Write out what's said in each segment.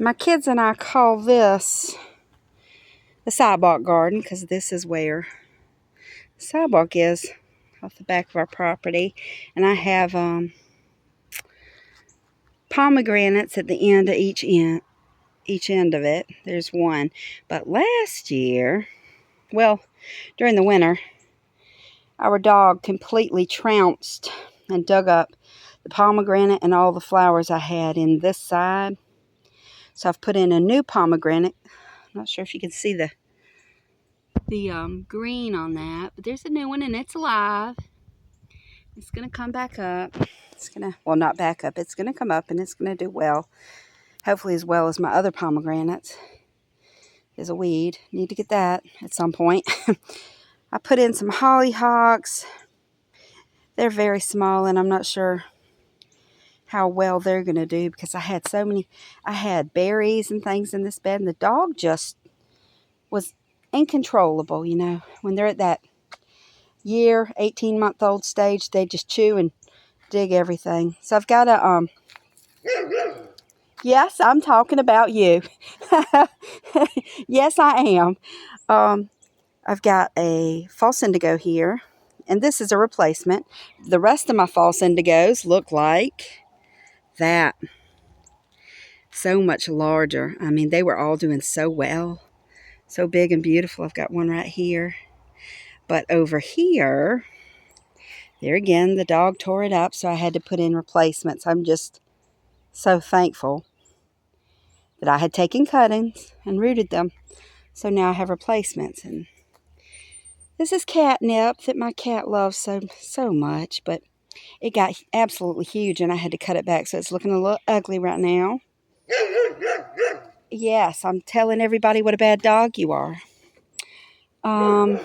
My kids and I call this the sidewalk garden because this is where the sidewalk is, off the back of our property. And I have pomegranates at the end of each end of it. There's one. But last year, well, during the winter, our dog completely trounced and dug up the pomegranate and all the flowers I had in this side. So I've put in a new pomegranate. I'm not sure if you can see the green on that, but there's a new one and it's alive. It's gonna come back up. It's gonna, well, not back up, it's gonna come up and it's gonna do well, hopefully as well as my other pomegranates. There's a weed, need to get that at some point. I put in some hollyhocks. They're very small and I'm not sure how well they're gonna do because I had berries and things in this bed and the dog just was uncontrollable, you know. When they're at that 18-month-old stage, they just chew and dig everything. So I've got a yes, I'm talking about you. Yes, I am. I've got a false indigo here, and this is a replacement. The rest of my false indigos look like that. So much larger. I mean, they were all doing so well. So big and beautiful. I've got one right here. But over here, there again, the dog tore it up, so I had to put in replacements. I'm just so thankful that I had taken cuttings and rooted them. So now I have replacements. And this is catnip that my cat loves so much, but it got absolutely huge and I had to cut it back, so it's looking a little ugly right now. Yes, I'm telling everybody what a bad dog you are. Now,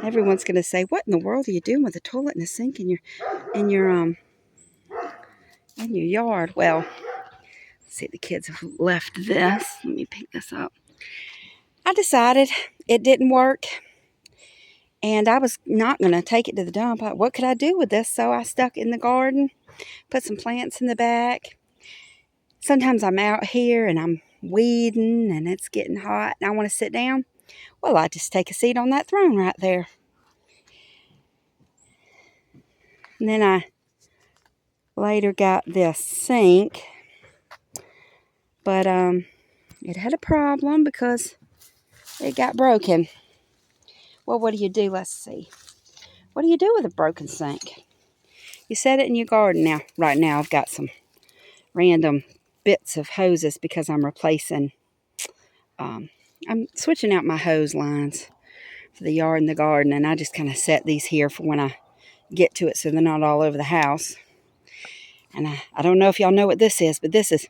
everyone's going to say, what in the world are you doing with a toilet and a sink in your yard? Well, let's see, the kids have left this. Let me pick this up. I decided it didn't work, and I was not going to take it to the dump. What could I do with this? So I stuck it in the garden, put some plants in the back. Sometimes I'm out here and I'm weeding and it's getting hot and I want to sit down. Well, I just take a seat on that throne right there. And then I later got this sink, but it had a problem because it got broken. Well, what do you do? Let's see. What do you do with a broken sink? You set it in your garden. Now, right now, I've got some random bits of hoses because I'm replacing, I'm switching out my hose lines for the yard and the garden, and I just kind of set these here for when I get to it so they're not all over the house. And I don't know if y'all know what this is, but this is,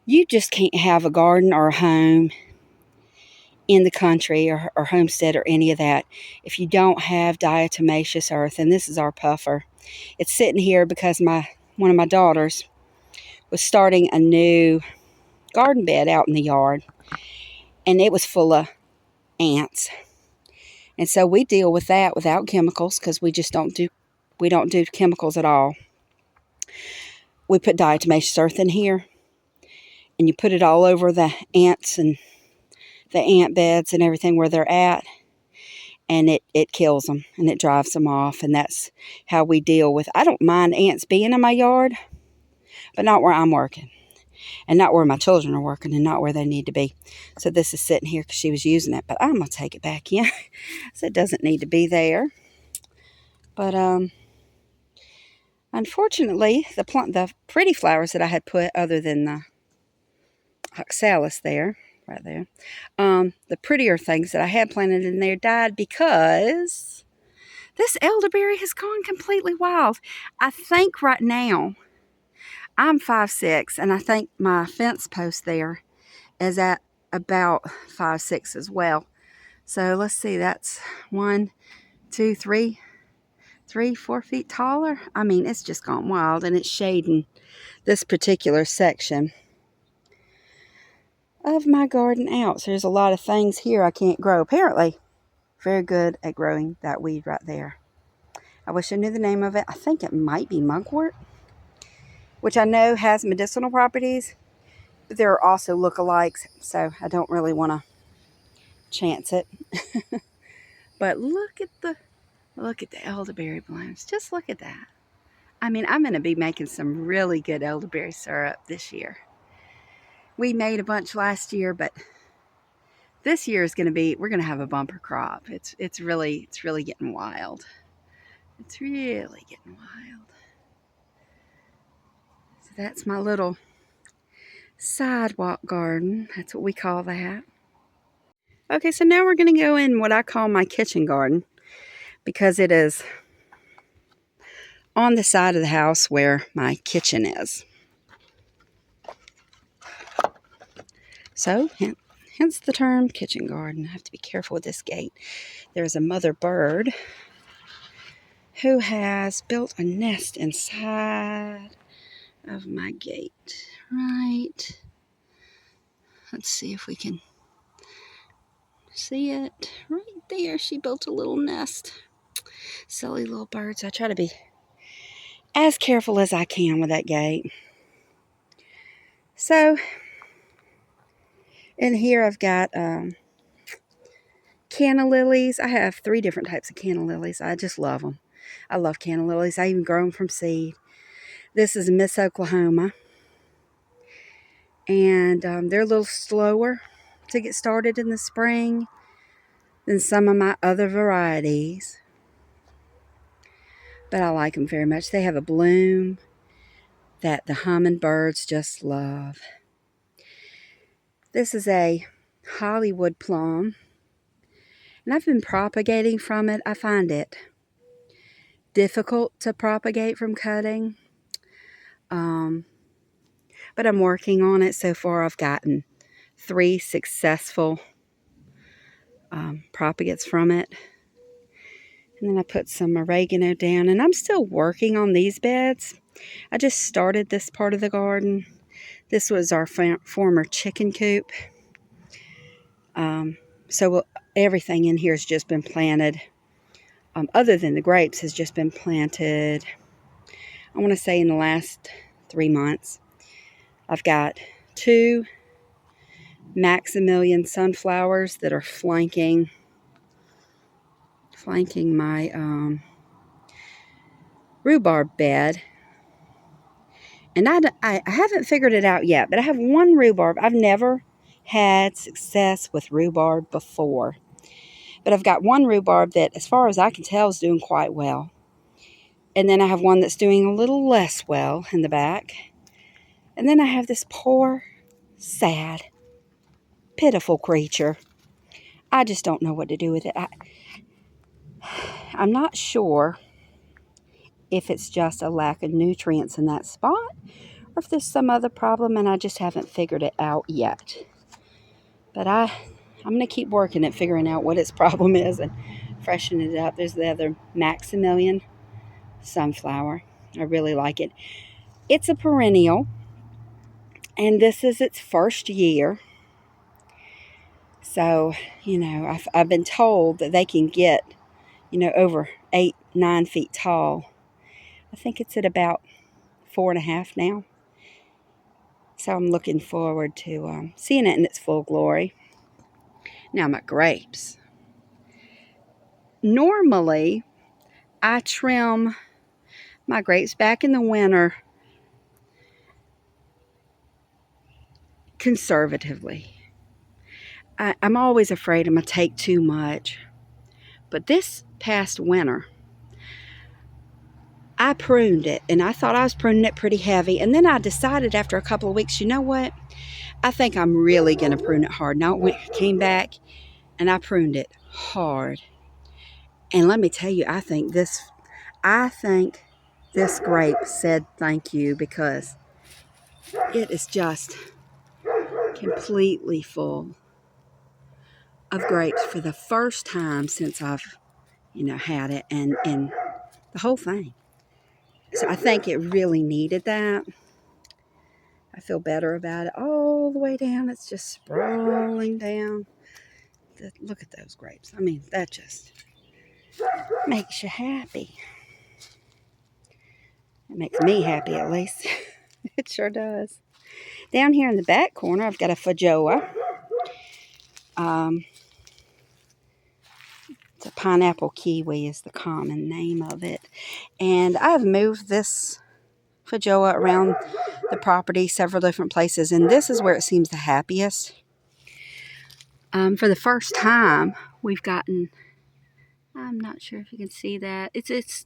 you just can't have a garden or a home in the country or homestead or any of that if you don't have diatomaceous earth. And this is our puffer. It's sitting here because one of my daughters was starting a new garden bed out in the yard, and it was full of ants. And so we deal with that without chemicals because we don't do chemicals at all. We put diatomaceous earth in here, and you put it all over the ants and the ant beds and everything where they're at, and it kills them and it drives them off. And that's how we deal with. I don't mind ants being in my yard, but not where I'm working, and not where my children are working, and not where they need to be. So this is sitting here because she was using it, but I'm gonna take it back in. So it doesn't need to be there. But unfortunately, the pretty flowers that I had put, other than the oxalis there, right there, the prettier things that I had planted in there died because this elderberry has gone completely wild. I think right now I'm 5'6", and I think my fence post there is at about 5'6" as well. So let's see, that's 1, 2, 3, 4 feet taller. I mean, it's just gone wild, and it's shading this particular section of my garden out. So there's a lot of things here I can't grow. Apparently, very good at growing that weed right there. I wish I knew the name of it. I think it might be mugwort. which I know has medicinal properties, but there are also lookalikes, so I don't really want to chance it. But look at the elderberry blooms. Just look at that. I mean, I'm going to be making some really good elderberry syrup this year. We made a bunch last year, but this year is going to be, we're going to have a bumper crop. It's really getting wild. It's really getting wild. So that's my little sidewalk garden. That's what we call that. Okay, so now we're going to go in what I call my kitchen garden, because it is on the side of the house where my kitchen is. So, hence the term kitchen garden. I have to be careful with this gate. There's a mother bird who has built a nest inside of my gate. Right. Let's see if we can see it. Right there, she built a little nest. Silly little birds. I try to be as careful as I can with that gate. So, in here I've got canna lilies. I have 3 different types of canna lilies. I just love them. I love canna lilies. I even grow them from seed. This is Miss Oklahoma. And they're a little slower to get started in the spring than some of my other varieties. But I like them very much. They have a bloom that the hummingbirds just love. This is a Hollywood plum. And I've been propagating from it. I find it difficult to propagate from cutting. But I'm working on it. So far I've gotten 3 successful propagates from it. And then I put some oregano down. And I'm still working on these beds. I just started this part of the garden. This was our former chicken coop. So everything in here has just been planted. Other than the grapes, has just been planted, I want to say, in the last 3 months. I've got 2 Maximilian sunflowers that are flanking my rhubarb bed. And I haven't figured it out yet, but I have 1 rhubarb. I've never had success with rhubarb before. But I've got 1 rhubarb that, as far as I can tell, is doing quite well. And then I have 1 that's doing a little less well in the back. And then I have this poor, sad, pitiful creature. I just don't know what to do with it. I'm not sure if it's just a lack of nutrients in that spot, or if there's some other problem and I just haven't figured it out yet. But I'm going to keep working at figuring out what its problem is and freshen it up. There's the other Maximilian sunflower. I really like it. It's a perennial, and this is its first year. So, I've been told that they can get, over 8-9 feet tall. I think it's at about 4.5 now. So I'm looking forward to seeing it in its full glory. Now my grapes. Normally, I trim my grapes back in the winter conservatively. I'm always afraid I'm going to take too much. But this past winter, I pruned it, and I thought I was pruning it pretty heavy. And then I decided after a couple of weeks, you know what? I think I'm really going to prune it hard. Now I came back, and I pruned it hard. And let me tell you, I think this grape said thank you, because it is just completely full of grapes for the first time since I've, had it, and the whole thing. So I think it really needed that. I feel better about it all the way down. It's just sprawling down. Look at those grapes. I mean, that just makes you happy. It makes me happy, at least. It sure does. Down here in the back corner, I've got a feijoa. It's a pineapple kiwi is the common name of it. And I've moved this feijoa around the property several different places, and this is where it seems the happiest. For the first time, we've gotten, I'm not sure if you can see that. It's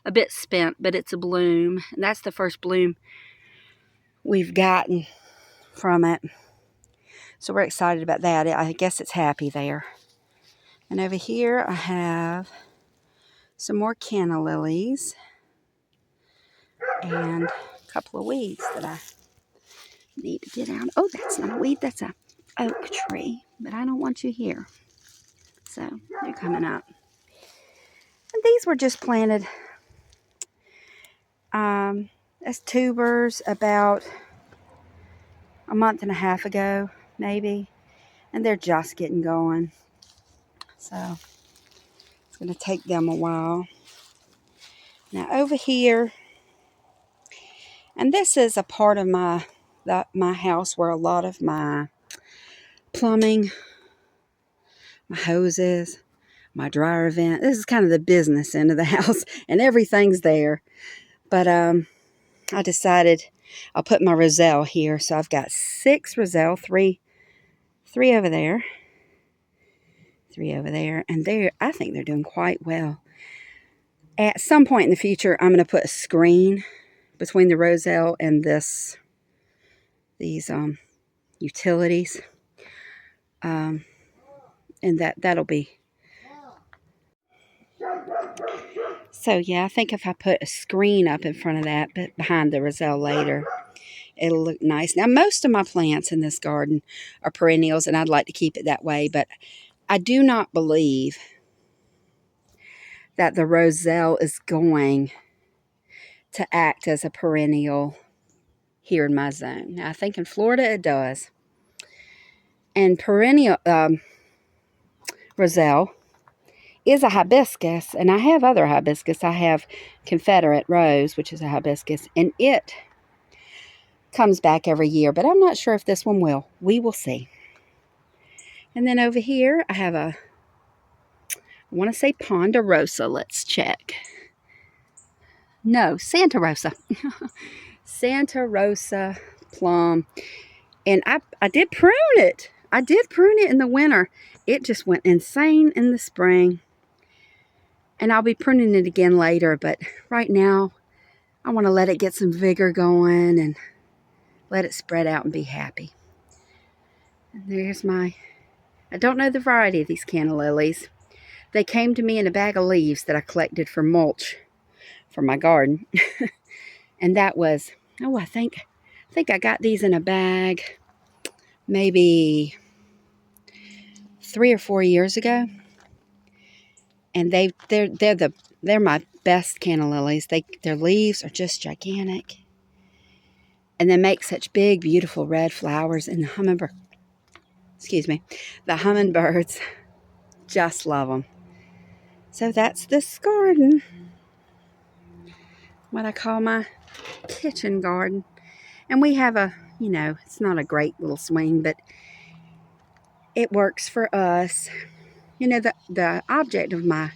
a bit spent, but it's a bloom. And that's the first bloom we've gotten from it. So we're excited about that. I guess it's happy there. And over here I have some more canna lilies and a couple of weeds that I need to get out. Oh, that's not a weed. That's a oak tree. But I don't want you here. So they're coming up. And these were just planted as tubers about a month and a half ago, maybe. And they're just getting going. So it's going to take them a while. Now over here, and this is a part of my house where a lot of my plumbing, my hoses, my dryer vent, this is kind of the business end of the house, and everything's there. But I decided I'll put my roselle here. So I've got 6 roselle, three over there, 3 over there, and I think they're doing quite well. At some point in the future, I'm going to put a screen between the roselle and these utilities, and that'll be. So yeah, I think if I put a screen up in front of that, but behind the roselle later, it'll look nice. Now, most of my plants in this garden are perennials, and I'd like to keep it that way, but I do not believe that the roselle is going to act as a perennial here in my zone. Now, I think in Florida it does. And perennial roselle is a hibiscus, and I have other hibiscus. I have Confederate rose, which is a hibiscus, and it comes back every year, but I'm not sure if this one will. We will see. And then over here, I have I want to say Ponderosa. Let's check. No, Santa Rosa. Santa Rosa plum. And I did prune it. I did prune it in the winter. It just went insane in the spring. And I'll be pruning it again later. But right now, I want to let it get some vigor going and let it spread out and be happy. And there's I don't know the variety of these canna lilies. They came to me in a bag of leaves that I collected for mulch for my garden. And that was, I think I got these in a bag maybe 3 or 4 years ago. And they're my best canna lilies. Their leaves are just gigantic. And they make such big, beautiful red flowers. And the hummingbirds just love them. So that's this garden. What I call my kitchen garden. And we have it's not a great little swing, but it works for us. The object of my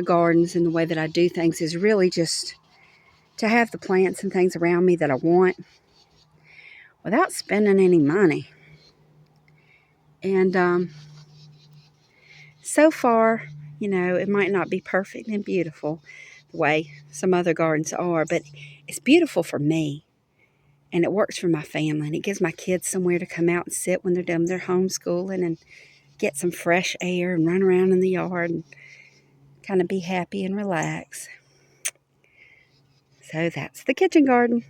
gardens and the way that I do things is really just to have the plants and things around me that I want without spending any money. And so far, it might not be perfect and beautiful the way some other gardens are, but it's beautiful for me. And it works for my family. And it gives my kids somewhere to come out and sit when they're done with their homeschooling and get some fresh air and run around in the yard and kind of be happy and relax. So that's the kitchen garden.